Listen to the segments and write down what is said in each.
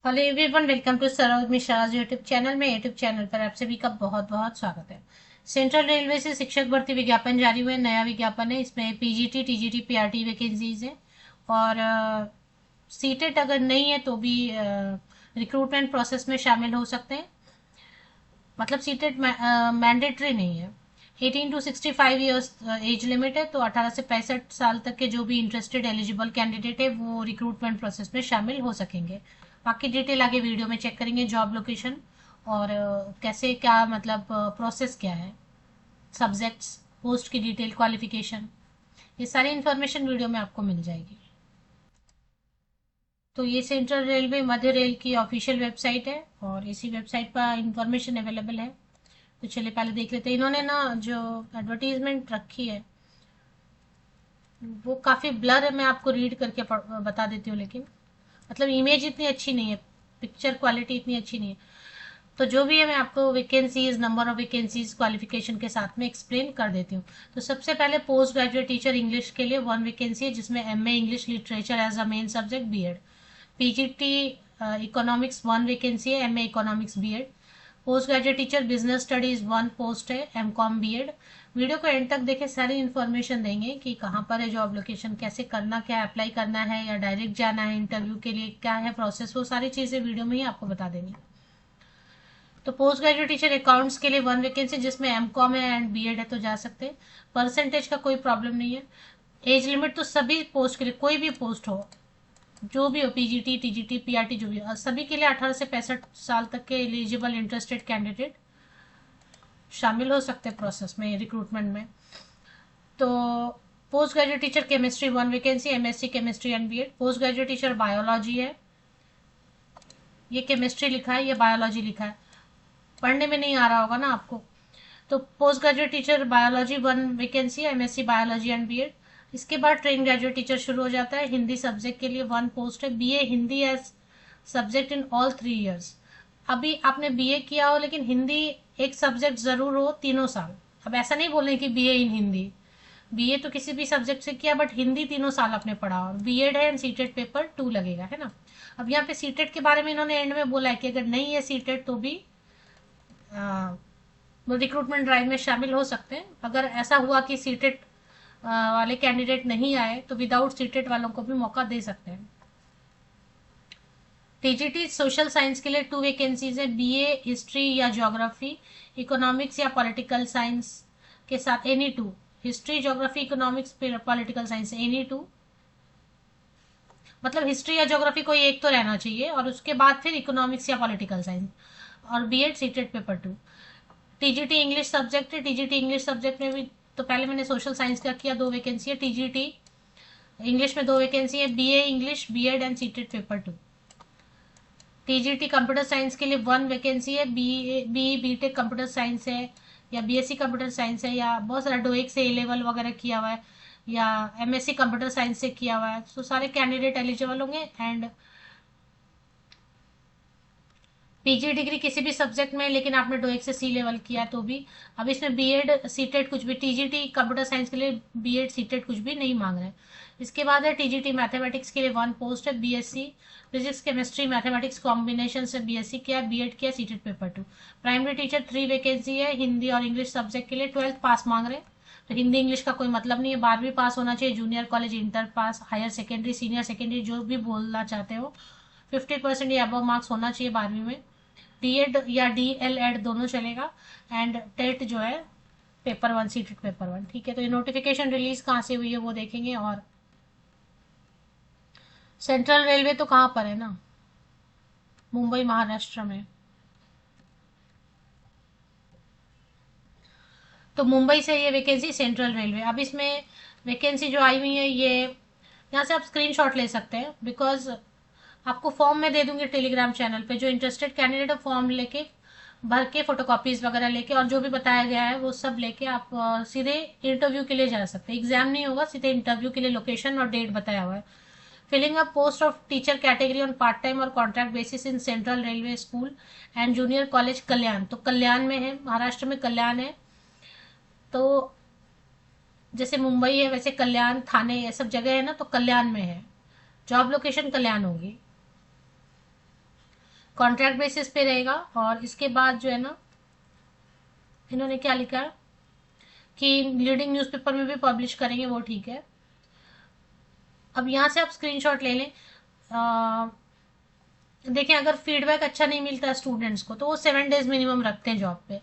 Hello everyone, welcome to Saroj Mishra's YouTube channel में। YouTube channel पर आप सभी का बहुत बहुत स्वागत है। सेंट्रल रेलवे से शिक्षक भर्ती विज्ञापन जारी हुआ है। नया विज्ञापन है, इसमें पीजीटी टीजीटी पीआरटी वैकेंसीज है। और सीटेट अगर नहीं है तो भी रिक्रूटमेंट प्रोसेस में शामिल हो सकते हैं। मतलब सीटेट मैंडेटरी नहीं है। 18 to 65 ईयर्स एज लिमिट है, तो 18 से 65 साल तक के जो भी इंटरेस्टेड एलिजिबल कैंडिडेट है वो रिक्रूटमेंट प्रोसेस में शामिल हो सकेंगे। बाकी डिटेल आगे वीडियो में चेक करेंगे, जॉब लोकेशन और कैसे क्या मतलब प्रोसेस क्या है, सब्जेक्ट्स, पोस्ट की डिटेल, क्वालिफिकेशन, ये सारी इन्फॉर्मेशन वीडियो में आपको मिल जाएगी। तो ये सेंट्रल रेलवे मध्य रेल की ऑफिशियल वेबसाइट है और इसी वेबसाइट पर इंफॉर्मेशन अवेलेबल है। तो चलिए पहले देख लेते हैं। इन्होंने ना जो एडवर्टीजमेंट रखी है वो काफ़ी ब्लर है, मैं आपको रीड करके बता देती हूँ। लेकिन मतलब इमेज इतनी अच्छी नहीं है, पिक्चर क्वालिटी इतनी अच्छी नहीं है। तो जो भी है मैं आपको vacancies, number of vacancies, qualification के साथ में एक्सप्लेन कर देती हूँ। तो सबसे पहले पोस्ट ग्रेजुएट टीचर इंग्लिश के लिए 1 वैकेंसी है, जिसमें MA English literature as a main subject BEd. PGT economics 1 vacancy है, MA economics BEd. Post graduate teacher business studies 1 post है, एमकॉम बीएड। वीडियो को एंड तक देखे, सारी इन्फॉर्मेशन देंगे कि कहाँ पर है जॉब लोकेशन, कैसे करना, क्या अप्लाई करना है या डायरेक्ट जाना है इंटरव्यू के लिए, क्या है प्रोसेस, वो सारी चीज़ें वीडियो में ही आपको बता देंगे। तो पोस्ट ग्रेजुएट टीचर अकाउंट्स के लिए 1 वैकेंसी, जिसमें एमकॉम है एंड बीएड है, तो जा सकते हैं। परसेंटेज का कोई प्रॉब्लम नहीं है। एज लिमिट तो सभी पोस्ट के लिए, कोई भी पोस्ट हो, जो भी हो, पीजीटी टीजीटी पीआरटी जो भी हो, सभी के लिए 18 से 65 साल तक के एलिजिबल इंटरेस्टेड कैंडिडेट शामिल हो सकते हैं प्रोसेस में, रिक्रूटमेंट में। तो post graduate teacher chemistry 1 vacancy, MSc chemistry and BEd. Post graduate teacher biology है, ये केमिस्ट्री लिखा है, ये बायोलॉजी लिखा है, पढ़ने में नहीं आ रहा होगा ना आपको। तो post graduate teacher biology 1 vacancy, MSc biology and BEd. इसके बाद ट्रेन ग्रेजुएट टीचर शुरू हो जाता है। हिंदी सब्जेक्ट के लिए 1 पोस्ट है, BA Hindi as subject in all 3 years. अभी आपने बीए किया हो लेकिन हिंदी एक सब्जेक्ट जरूर हो तीनों साल। अब ऐसा नहीं बोलें कि बीए इन हिंदी, बीए तो किसी भी सब्जेक्ट से किया, बट हिंदी तीनों साल आपने पढ़ा और बीएड है एंड सीटेट पेपर 2 लगेगा, है ना। अब यहाँ पे सीटेट के बारे में इन्होंने एंड में बोला है कि अगर नहीं है सीटेट तो भी वो रिक्रूटमेंट ड्राइव में शामिल हो सकते हैं। अगर ऐसा हुआ कि सीटेट वाले कैंडिडेट नहीं आए तो विदाउट सीटेट वालों को भी मौका दे सकते हैं। टीजीटी सोशल साइंस के लिए 2 वैकेंसीज है, बीए हिस्ट्री या ज्योग्राफी, इकोनॉमिक्स या पॉलिटिकल साइंस के साथ any two. History, geography, economics, political science any two. मतलब हिस्ट्री या ज्योग्राफी कोई एक तो रहना चाहिए और उसके बाद फिर इकोनॉमिक्स या पॉलिटिकल साइंस। और BEd CTET paper 2। TGT English subject है, टीजीटी इंग्लिश सब्जेक्ट में भी, तो पहले मैंने सोशल साइंस का किया, 2 वैकेंसी है। टीजीटी इंग्लिश में 2 वैकेंसी है, BA English BEd and CTET paper 2। TGT computer science के लिए 1 वैकेंसी है, बी बीटेक कंप्यूटर साइंस है या बीएससी कंप्यूटर साइंस है या बहुत सारा डोएक से ए लेवल वगैरह किया हुआ है या एमएससी कंप्यूटर साइंस से किया हुआ है, तो सारे कैंडिडेट एलिजिबल होंगे। एंड पीजी डिग्री किसी भी सब्जेक्ट में लेकिन आपने डोएक से सी लेवल किया तो भी। अब इसमें बीएड सीटेट कुछ भी, टीजीटी कंप्यूटर साइंस के लिए बीएड सीटेट कुछ भी नहीं मांग रहे हैं। इसके बाद है टीजीटी मैथमेटिक्स के लिए 1 पोस्ट है, BSc physics chemistry mathematics combination से बीएससी किया, बीएड किया, CTET paper 2। Primary teacher 3 vacancy है, हिंदी और इंग्लिश सब्जेक्ट के लिए 12th पास मांग रहे हैं। तो हिंदी इंग्लिश का कोई मतलब नहीं है, 12वीं पास होना चाहिए, junior college inter pass, higher secondary senior secondary जो भी बोलना चाहते हो, 50% या अबव मार्क्स होना चाहिए 12वीं में। डीएड या डीएलएड दोनों चलेगा। एंड टेट जो है पेपर 1, सीटेट पेपर 1, ठीक है। तो ये नोटिफिकेशन रिलीज कहाँ से हुई है वो देखेंगे। और सेंट्रल रेलवे तो कहाँ पर है ना, मुंबई महाराष्ट्र में। तो मुंबई से ये वैकेंसी सेंट्रल रेलवे। अब इसमें वैकेंसी जो आई हुई है ये यहाँ से आप स्क्रीनशॉट ले सकते हैं, बिकॉज आपको फॉर्म में दे दूंगी टेलीग्राम चैनल पे। जो इंटरेस्टेड कैंडिडेट है फॉर्म लेके भर के, फोटोकॉपीज वगैरह लेके और जो भी बताया गया है वो सब लेके आप सीधे इंटरव्यू के लिए जा सकते हैं। एग्जाम नहीं होगा, सीधे इंटरव्यू के लिए लोकेशन और डेट बताया हुआ है। Filling up post of teacher category on part time और contract basis in central railway school and junior college Kalyan. तो कल्याण में है, महाराष्ट्र में कल्याण है। तो जैसे मुंबई है वैसे कल्याण, थाने, ये सब जगह है ना, तो कल्याण में है, जॉब लोकेशन कल्याण होगी। कॉन्ट्रैक्ट बेसिस पे रहेगा। और इसके बाद जो है ना, इन्होंने क्या लिखा है कि लीडिंग न्यूज़पेपर में भी पब्लिश करेंगे, वो ठीक है। अब यहाँ से आप स्क्रीनशॉट ले लें। देखें, अगर फीडबैक अच्छा नहीं मिलता स्टूडेंट्स को तो वो 7 डेज मिनिमम रखते हैं जॉब पे।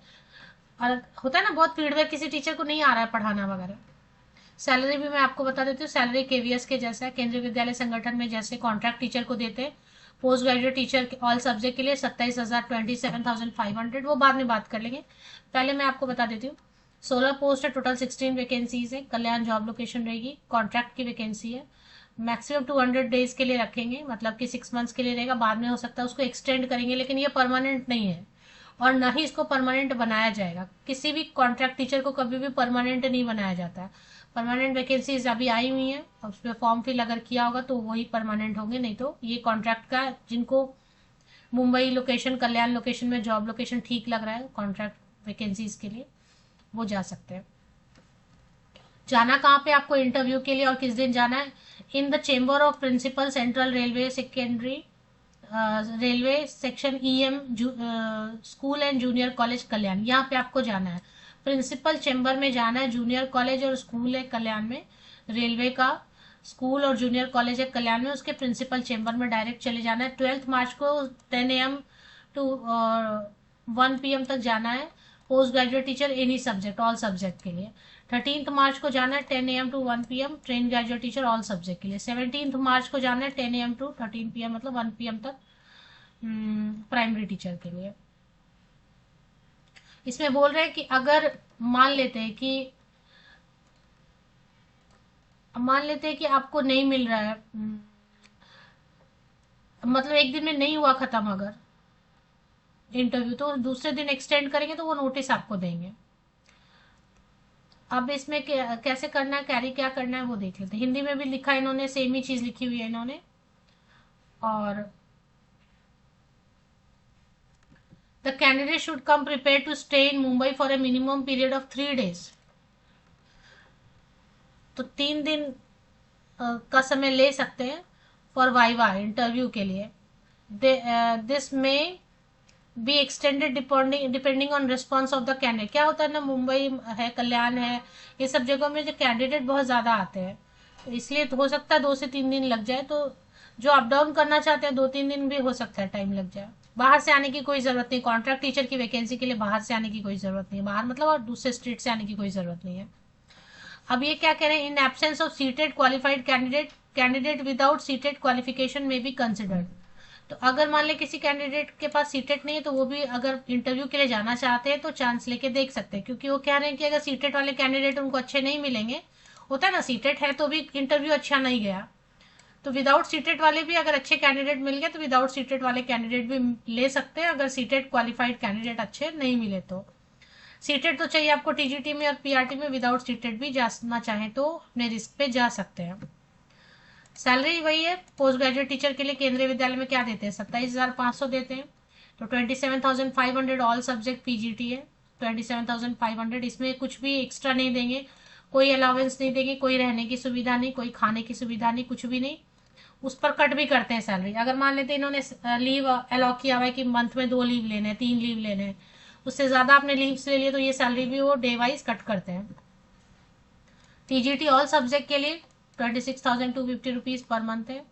और होता है ना, बहुत फीडबैक किसी टीचर को नहीं आ रहा है पढ़ाना वगैरह। सैलरी भी मैं आपको बता देती हूँ। सैलरी केवीएस के जैसा है, केंद्रीय विद्यालय संगठन में जैसे कॉन्ट्रैक्ट टीचर को देते हैं। Post graduate teacher all subject के लिए 27,000, 27,500, वो बाद में बात कर लेंगे। पहले मैं आपको बता देती हूँ। 16 पोस्ट है, टोटल 16 वैकेंसीज है। कल्याण जॉब लोकेशन रहेगी, कॉन्ट्रैक्ट की वैकेंसी है। मैक्सिमम 200 डेज के लिए रखेंगे, मतलब कि 6 मंथ्स के लिए रहेगा। बाद में हो सकता है उसको एक्सटेंड करेंगे, लेकिन ये परमानेंट नहीं है और न ही इसको परमानेंट बनाया जाएगा। किसी भी कॉन्ट्रैक्ट टीचर को कभी भी परमानेंट नहीं बनाया जाता है। परमानेंट वैकेंसीज अभी आई हुई हैं, उस पर फॉर्म फिल अगर किया होगा तो वही परमानेंट होंगे, नहीं तो ये कॉन्ट्रैक्ट का, जिनको मुंबई लोकेशन, कल्याण लोकेशन में जॉब लोकेशन ठीक लग रहा है कॉन्ट्रैक्ट वैकेंसीज के लिए, वो जा सकते हैं। जाना कहाँ पे आपको इंटरव्यू के लिए और किस दिन जाना है? In the chamber of principal, central railway secondary railway section EM school and junior college Kalyan, यहाँ पे आपको जाना है। प्रिंसिपल चेंबर में जाना है। जूनियर कॉलेज और स्कूल है कल्याण में, रेलवे का स्कूल और जूनियर कॉलेज है कल्याण में, उसके प्रिंसिपल चेंबर में डायरेक्ट चले जाना है। 12 मार्च को 10 AM टू 1 PM तक जाना है। Post graduate teacher any subject, all subject के लिए। 13 मार्च को जाना है 10 AM to 1 PM, train graduate teacher all subject के लिए। 17 मार्च को जाना है 10 AM टू 13 PM, मतलब 1 PM तक प्राइमरी टीचर के लिए। इसमें बोल रहे हैं कि अगर मान लेते हैं कि आपको नहीं मिल रहा है, मतलब एक दिन में नहीं हुआ खत्म अगर इंटरव्यू, तो दूसरे दिन एक्सटेंड करेंगे तो वो नोटिस आपको देंगे। अब इसमें कैसे करना है, कैरी क्या करना है वो देख लेते हैं। हिंदी में भी लिखा है इन्होंने, सेम ही चीज लिखी हुई है इन्होंने। और the candidate should come prepare to stay in Mumbai for a minimum period of 3 days. तो 3 दिन का समय ले सकते हैं फॉर वाइवा, इंटरव्यू के लिए। दिस में be extended depending on response of the candidate. क्या होता है ना, मुंबई है, कल्याण है, ये सब जगहों में जो कैंडिडेट बहुत ज़्यादा आते हैं, तो इसलिए तो हो सकता है 2 से 3 दिन लग जाए। तो जो अप डाउन करना चाहते हैं 2-3 दिन भी हो सकता है टाइम लग जाए। बाहर से आने की कोई ज़रूरत नहीं, कॉन्ट्रैक्ट टीचर की वैकेंसी के लिए बाहर से आने की कोई ज़रूरत नहीं है। बाहर मतलब और दूसरे स्टेट से आने की कोई ज़रूरत नहीं है। अब ये क्या कह रहे हैं, in absence of seated qualified candidate without seated qualification में बी कंसिडर्ड। तो अगर मान ले किसी कैंडिडेट के पास सीटेट नहीं है तो वो भी अगर इंटरव्यू के लिए जाना चाहते हैं तो चांस लेके देख सकते हैं, क्योंकि वो कह रहे हैं कि अगर सीटेट वाले कैंडिडेट उनको अच्छे नहीं मिलेंगे, होता है ना, सीटेट है तो भी इंटरव्यू अच्छा नहीं गया, तो विदाउट सीटेट वाले भी अगर अच्छे कैंडिडेट मिल गए तो विदाउट सीटेट वाले कैंडिडेट भी ले सकते हैं, अगर सीटेट क्वालिफाइड कैंडिडेट अच्छे नहीं मिले तो। सीटेट तो चाहिए आपको टीजीटी में और पीआरटी में, विदाउट सीटेट भी जाना चाहें तो अपने रिस्क पे जा सकते हैं। सैलरी वही है, पोस्ट ग्रेजुएट टीचर के लिए केंद्रीय विद्यालय में क्या देते हैं, 27,500 देते हैं। तो 27,500 ऑल सब्जेक्ट पीजीटी है, 27,500। इसमें कुछ भी एक्स्ट्रा नहीं देंगे, कोई अलाउंस नहीं देंगे, कोई रहने की सुविधा नहीं, कोई खाने की सुविधा नहीं, कुछ भी नहीं। उस पर कट भी करते हैं सैलरी। अगर मान लेते हैं इन्होंने लीव अलॉट किया हुआ है कि मंथ में 2 लीव लेने हैं, 3 लीव लेने हैं, उससे ज्यादा आपने लीव्स ले लिए तो ये सैलरी भी वो डे वाइज कट करते हैं। टीजीटी ऑल सब्जेक्ट के लिए 26,250 रुपीज पर मंथ है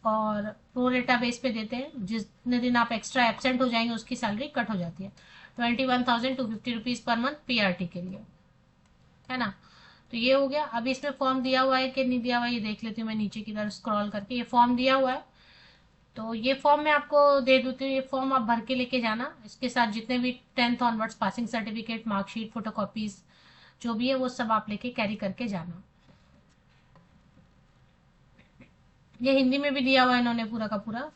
और प्रो रेटा बेस पे देते हैं। जितने दिन आप एक्स्ट्रा एबसेंट हो जाएंगे उसकी सैलरी कट हो जाती है। 21,250 रुपीज पर मंथ पीआरटी के लिए, है ना। तो ये हो गया। अभी इसमें फॉर्म दिया हुआ है कि नहीं दिया हुआ है ये देख लेती हूँ मैं नीचे की तरफ स्क्रॉल करके। ये फॉर्म दिया हुआ है, तो ये फॉर्म मैं आपको दे देती हूँ। ये फॉर्म आप भर के लेके जाना, इसके साथ जितने भी 10th onwards passing certificate, marksheet, photocopies जो भी है वो सब आप लेके कैरी करके जाना। ये हिंदी में भी दिया हुआ है इन्होंने पूरा का पूरा।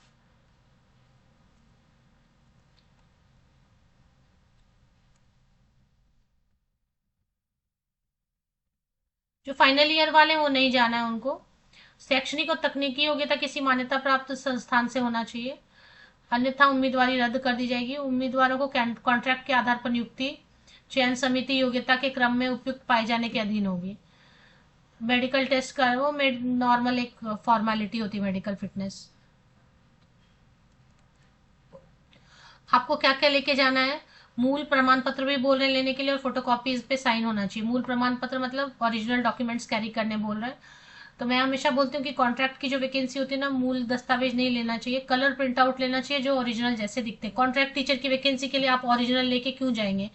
जो फाइनल ईयर वाले हैं वो नहीं जाना है उनको। शैक्षणिक और तकनीकी योग्यता किसी मान्यता प्राप्त संस्थान से होना चाहिए, अन्यथा उम्मीदवारी रद्द कर दी जाएगी। उम्मीदवारों को कॉन्ट्रैक्ट के आधार पर नियुक्ति चयन समिति योग्यता के क्रम में उपयुक्त पाए जाने के अधीन होगी। मेडिकल टेस्ट का वो नॉर्मल एक फॉर्मेलिटी होती है, मेडिकल फिटनेस। आपको क्या क्या लेके जाना है, मूल प्रमाण पत्र भी बोल रहे हैं लेने के लिए, और फोटोकॉपीज पे साइन होना चाहिए। मूल प्रमाण पत्र मतलब ओरिजिनल डॉक्यूमेंट्स कैरी करने बोल रहे हैं। तो मैं हमेशा बोलती हूँ कि कॉन्ट्रैक्ट की जो वैकेंसी होती है ना, मूल दस्तावेज नहीं लेना चाहिए, कलर प्रिंट आउट लेना चाहिए जो ओरिजिनल जैसे दिखते हैं। कॉन्ट्रैक्ट टीचर की वैकेंसी के लिए आप ओरिजिनल लेके क्यों जाएंगे,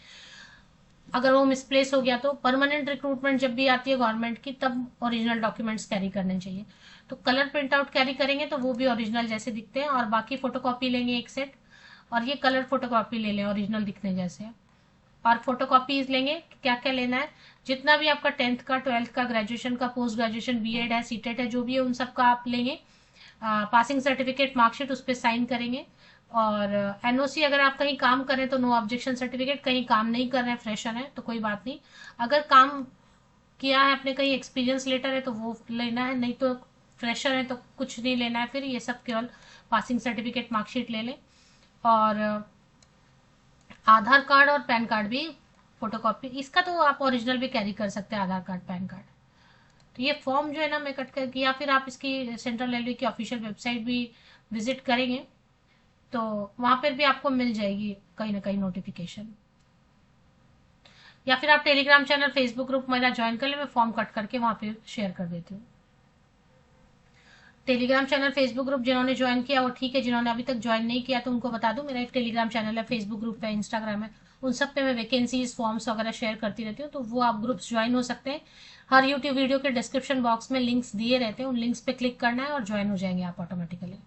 अगर वो मिसप्लेस हो गया तो। परमानेंट रिक्रूटमेंट जब भी आती है गवर्नमेंट की, तब ओरिजिनल डॉक्यूमेंट्स कैरी करने चाहिए। तो कलर प्रिंट आउट कैरी करेंगे तो वो भी ओरिजिनल जैसे दिखते हैं, और बाकी फोटोकॉपी लेंगे एक सेट, और ये कलर फोटोकॉपी ले लें ओरिजिनल दिखने जैसे। और फोटोकॉपीज लेंगे, क्या क्या लेना है, जितना भी आपका 10th का, 12th का, ग्रेजुएशन का, पोस्ट ग्रेजुएशन, बीएड है, सीटेट है, जो भी है उन सब का आप लेंगे। पासिंग सर्टिफिकेट, मार्कशीट, उस पर साइन करेंगे। और एनओसी, अगर आप कहीं काम करें तो नो ऑब्जेक्शन सर्टिफिकेट, कहीं काम नहीं कर रहे हैं, फ्रेशर हैं तो कोई बात नहीं। अगर काम किया है अपने कहीं, एक्सपीरियंस लेटर है तो वो लेना है, नहीं तो फ्रेशर है तो कुछ नहीं लेना है। फिर ये सब केवल पासिंग सर्टिफिकेट, मार्कशीट ले लें। और आधार कार्ड और पैन कार्ड भी फोटोकॉपी, इसका तो आप ओरिजिनल भी कैरी कर सकते हैं, आधार कार्ड, पैन कार्ड। तो ये फॉर्म जो है ना मैं कट कर, या फिर आप इसकी सेंट्रल रेलवे की ऑफिशियल वेबसाइट भी विजिट करेंगे तो वहां पर भी आपको मिल जाएगी कहीं ना कहीं नोटिफिकेशन। या फिर आप टेलीग्राम चैनल, फेसबुक ग्रुप मेरा ज्वाइन कर ले, मैं फॉर्म कट करके वहां पे शेयर कर देती हूँ। टेलीग्राम चैनल, फेसबुक ग्रुप जिन्होंने ज्वाइन किया वो ठीक है, जिन्होंने अभी तक ज्वाइन नहीं किया तो उनको बता दूं, मेरा एक टेलीग्राम चैनल है, फेसबुक ग्रुप है, इंस्टाग्राम है, उन सब पे मैं वैकेंसीज, फॉर्म्स वगैरह शेयर करती रहती हूँ, तो वो आप ग्रुप्स ज्वाइन हो सकते हैं। हर यूट्यूब वीडियो के डिस्क्रिप्शन बॉक्स में लिंक्स दिए रहते हैं, उन लिंक्स पे क्लिक करना है और ज्वाइन हो जाएंगे आप ऑटोमेटिकली।